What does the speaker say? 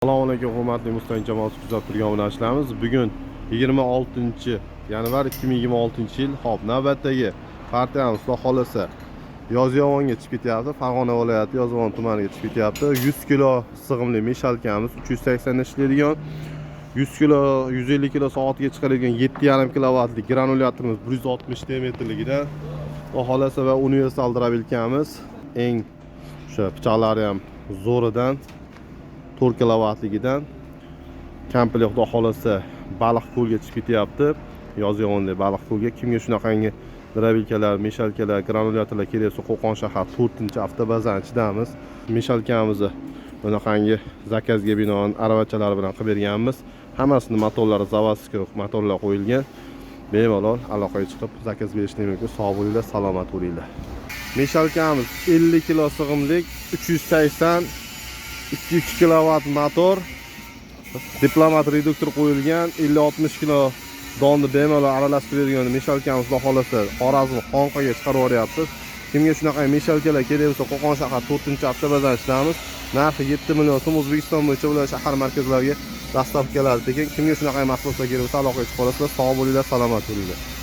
Assalomu alaykum hurmatli Mustang jamoasi kuzatib turgan obunachilarimiz. Bugun 26-yanvar 2026-yil. Hop, navbatdagi partiyamiz xudo xolasa Yozyovonga chiqib ketyapti. Farg'ona viloyati Yozyovon tumaniga chiqib ketyapti. 100 kilo sig'imli meshalkamiz 380 da ishlaydigan, 100 kilo 150 kilo soatga chiqaradigan 7,5 kilovatlik granulyatorimiz 160 diametrligidan xudo xolasa va universal drabilkamiz eng o'sha pichoqlari ham zo'ridan 4 kilovatligidan komplekt xudo xolasa baliq ko'lga chiqib ketyapti. Yozyovonda baliq ko'lga kimga shunaqangi drabilkalar, meshalkalar, granulyatorlar kerak bo'lsa Qo'qon shahar 4-avtobazani chidamiz. Meshalkamizni bunaqangi zakazga binoan aravachalar bilan qilib berganmiz. Hammasini motorlari заводской motorlar qo'yilgan. Bemalol aloqaga chiqib zakaz berishni mumkin. Sog' bo'linglar, salomat bo'linglar. Meshalkamiz 50 kilo sig'imlik 380 2 kilovat motor, diplomat reduktor qo'yilgan, 50-60 kilo donni bemalol aralashtirib bergan meshalkamiz xudo xolasa Xorazm Xonqaga chiqarib yuboryapmiz. Kimga shunaqa meshalkalar kerak bo'lsa Qo'qon shahar 4-avtobazdan ishlamiz. Narxi 7 million so'm. O'zbekiston bo'yicha viloyat shahar markazlariga dastavkalar tekin. Kimga shunaqa mahsulotlar kerak bo'lsa aloqaga chiqib olasizlar. Sog' bo'linglar, salomat bo'linglar.